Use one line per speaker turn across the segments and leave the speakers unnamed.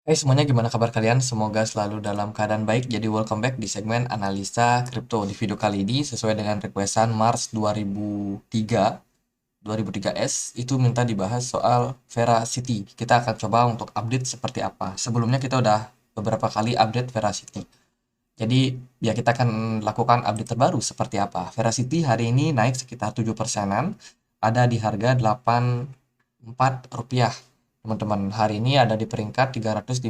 Hai semuanya, gimana kabar kalian? Semoga selalu dalam keadaan baik. Jadi welcome back di segmen analisa kripto. Di video kali ini sesuai dengan requestan Mars 2003S itu minta dibahas soal Veracity. Kita akan coba untuk update seperti apa. Sebelumnya kita udah beberapa kali update Veracity. Jadi ya kita akan lakukan update terbaru seperti apa. Veracity hari ini naik sekitar 7%-an, ada di harga 84 rupiah. Teman-teman, hari ini ada di peringkat 353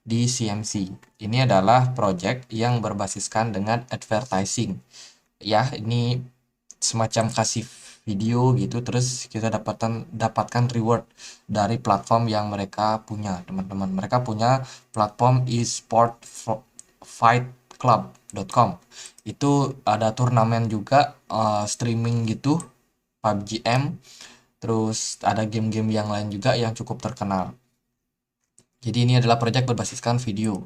di CMC. Ini adalah project yang berbasiskan dengan advertising. Ya, ini semacam kasih video gitu, terus kita dapatkan reward dari platform yang mereka punya, teman-teman. Mereka punya platform esportfightclub.com. Itu ada turnamen juga, streaming gitu, PUBG M, terus ada game-game yang lain juga yang cukup terkenal. Jadi ini adalah proyek berbasiskan video.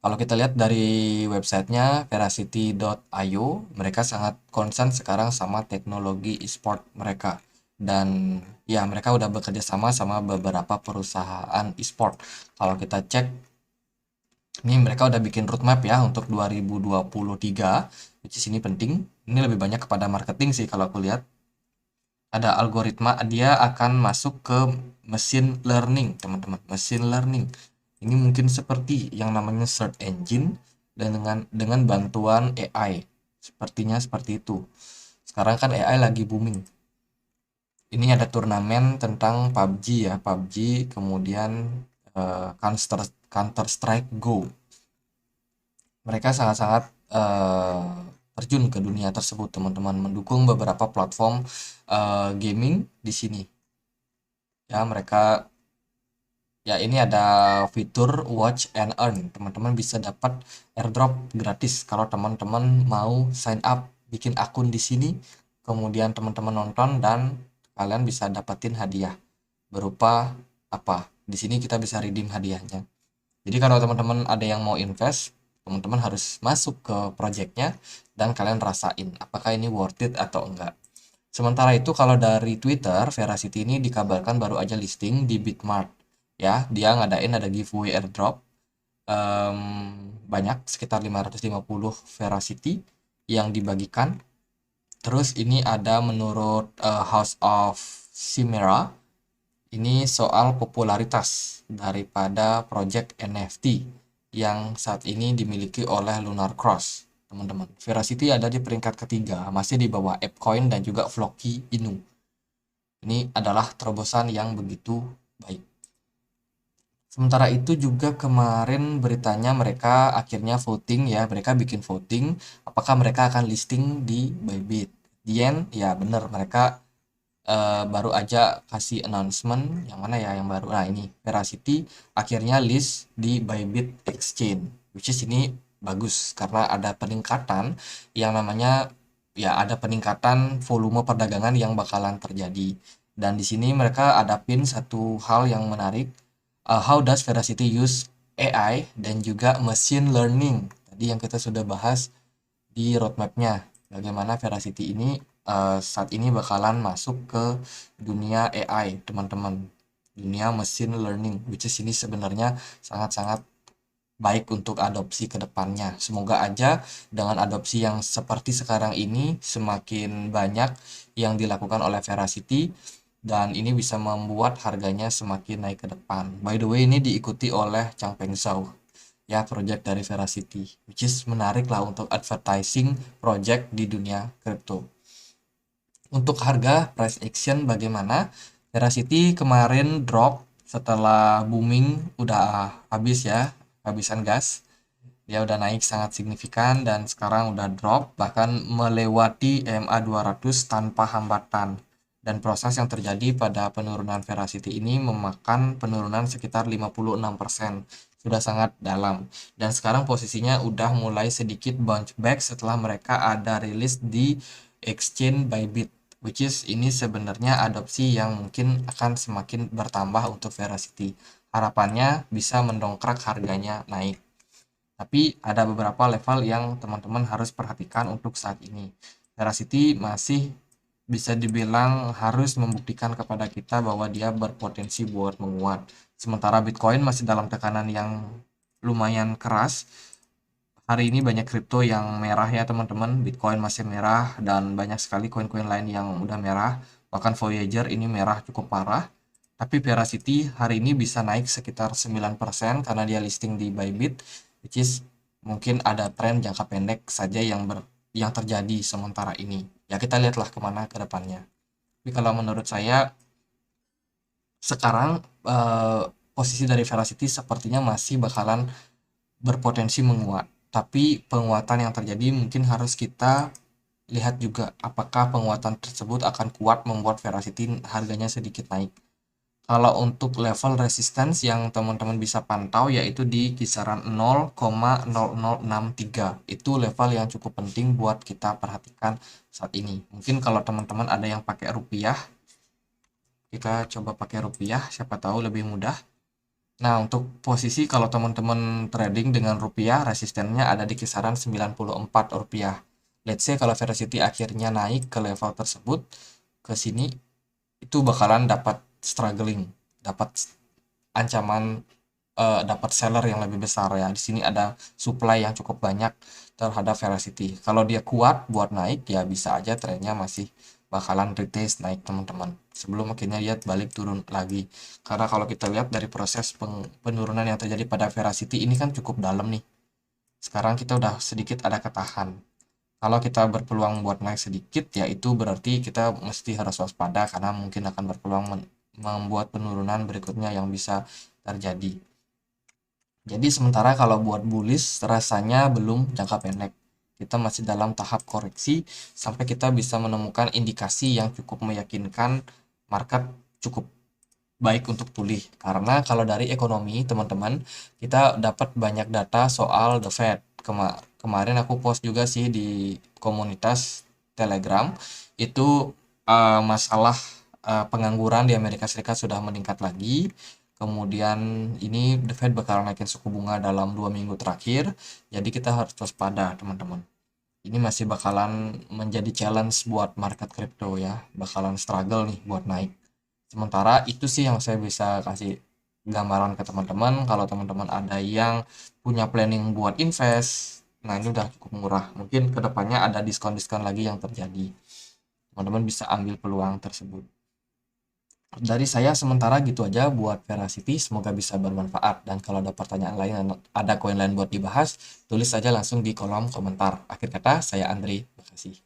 Kalau kita lihat dari websitenya veracity.io, mereka sangat concern sekarang sama teknologi e-sport mereka. Dan ya mereka udah bekerja sama sama beberapa perusahaan e-sport. Kalau kita cek, ini mereka udah bikin roadmap ya untuk 2023, which is ini penting. Ini lebih banyak kepada marketing sih kalau aku lihat. Ada algoritma, dia akan masuk ke machine learning, teman-teman. Machine learning ini mungkin seperti yang namanya search engine, dan dengan bantuan AI, sepertinya seperti itu. Sekarang kan AI lagi booming. Ini ada turnamen tentang PUBG ya, PUBG, kemudian Counter Strike Go. Mereka sangat-sangat terjun ke dunia tersebut, teman-teman, mendukung beberapa platform gaming di sini. Ya, mereka ya ini ada fitur watch and earn. Teman-teman bisa dapat airdrop gratis kalau teman-teman mau sign up, bikin akun di sini, kemudian teman-teman nonton dan kalian bisa dapetin hadiah berupa apa? Di sini kita bisa redeem hadiahnya. Jadi kalau teman-teman ada yang mau invest, teman-teman harus masuk ke projectnya dan kalian rasain apakah ini worth it atau enggak. Sementara itu kalau dari Twitter, Veracity ini dikabarkan baru aja listing di Bitmart. Ya, dia ngadain ada giveaway airdrop, em, banyak sekitar 550 Veracity yang dibagikan. Terus ini ada menurut House of Chimera, ini soal popularitas daripada project NFT yang saat ini dimiliki oleh Lunar Cross, teman-teman. Veracity ada di peringkat ketiga, masih di bawah ApeCoin dan juga Floki Inu. Ini adalah terobosan yang begitu baik. Sementara itu juga kemarin beritanya mereka akhirnya voting ya, mereka bikin voting apakah mereka akan listing di Bybit. Dien, ya bener, mereka baru aja kasih announcement yang mana ya yang baru. Nah ini Veracity akhirnya list di Bybit Exchange, which is ini bagus karena ada peningkatan yang namanya, ya ada peningkatan volume perdagangan yang bakalan terjadi. Dan di sini mereka ada pin satu hal yang menarik, how does Veracity use AI dan juga machine learning, tadi yang kita sudah bahas di roadmapnya, bagaimana Veracity ini saat ini bakalan masuk ke dunia AI, teman-teman, dunia machine learning, which is ini sebenarnya sangat-sangat baik untuk adopsi ke depannya. Semoga aja dengan adopsi yang seperti sekarang ini semakin banyak yang dilakukan oleh Veracity dan ini bisa membuat harganya semakin naik ke depan. By the way, ini diikuti oleh Changpeng Zhao, ya project dari Veracity, which is menarik lah untuk advertising project di dunia crypto. Untuk harga price action bagaimana? Veracity kemarin drop setelah booming, udah habis ya, habisan gas. Dia udah naik sangat signifikan dan sekarang udah drop bahkan melewati EMA 200 tanpa hambatan. Dan proses yang terjadi pada penurunan Veracity ini memakan penurunan sekitar 56%. Sudah sangat dalam. Dan sekarang posisinya udah mulai sedikit bounce back setelah mereka ada rilis di Exchange Bybit, which is ini sebenarnya adopsi yang mungkin akan semakin bertambah untuk Veracity. Harapannya bisa mendongkrak harganya naik. Tapi ada beberapa level yang teman-teman harus perhatikan untuk saat ini. Veracity masih bisa dibilang harus membuktikan kepada kita bahwa dia berpotensi buat menguat. Sementara Bitcoin masih dalam tekanan yang lumayan keras. Hari ini banyak kripto yang merah ya teman-teman. Bitcoin masih merah dan banyak sekali koin-koin lain yang udah merah. Bahkan Voyager ini merah cukup parah. Tapi Veracity hari ini bisa naik sekitar 9% karena dia listing di Bybit, which is mungkin ada tren jangka pendek saja yang terjadi sementara ini. Ya kita lihatlah kemana ke depannya. Tapi kalau menurut saya sekarang posisi dari Veracity sepertinya masih bakalan berpotensi menguat. Tapi penguatan yang terjadi mungkin harus kita lihat juga apakah penguatan tersebut akan kuat membuat Veracity harganya sedikit naik. Kalau untuk level resistance yang teman-teman bisa pantau yaitu di kisaran 0,0063. Itu level yang cukup penting buat kita perhatikan saat ini. Mungkin kalau teman-teman ada yang pakai rupiah, kita coba pakai rupiah, siapa tahu lebih mudah. Nah, untuk posisi kalau teman-teman trading dengan rupiah, resistennya ada di kisaran 94 rupiah. Let's say kalau Veracity akhirnya naik ke level tersebut, ke sini, itu bakalan dapat struggling, dapat ancaman, dapat seller yang lebih besar ya. Di sini ada supply yang cukup banyak terhadap Veracity. Kalau dia kuat buat naik, ya bisa aja trennya masih bakalan retest naik teman-teman. Sebelum akhirnya lihat balik turun lagi. Karena kalau kita lihat dari proses penurunan yang terjadi pada Veracity ini kan cukup dalam nih. Sekarang kita udah sedikit ada ketahan. Kalau kita berpeluang buat naik sedikit, ya itu berarti kita mesti harus waspada karena mungkin akan berpeluang membuat penurunan berikutnya yang bisa terjadi. Jadi sementara kalau buat bullish rasanya belum jangka pendek. Kita masih dalam tahap koreksi sampai kita bisa menemukan indikasi yang cukup meyakinkan market cukup baik untuk pulih. Karena kalau dari ekonomi, teman-teman, kita dapat banyak data soal The Fed. Kemarin aku post juga sih di komunitas Telegram, itu masalah pengangguran di Amerika Serikat sudah meningkat lagi. Kemudian ini The Fed bakal naikin suku bunga dalam 2 minggu terakhir. Jadi kita harus waspada, teman-teman. Ini masih bakalan menjadi challenge buat market crypto ya. Bakalan struggle nih buat naik. Sementara itu sih yang saya bisa kasih gambaran ke teman-teman. Kalau teman-teman ada yang punya planning buat invest, nah ini udah cukup murah. Mungkin kedepannya ada diskon-diskon lagi yang terjadi. Teman-teman bisa ambil peluang tersebut. Dari saya sementara gitu aja buat Veracity. Semoga bisa bermanfaat. Dan kalau ada pertanyaan lain, ada koin lain buat dibahas, tulis saja langsung di kolom komentar. Akhir kata, saya Andri. Terima kasih.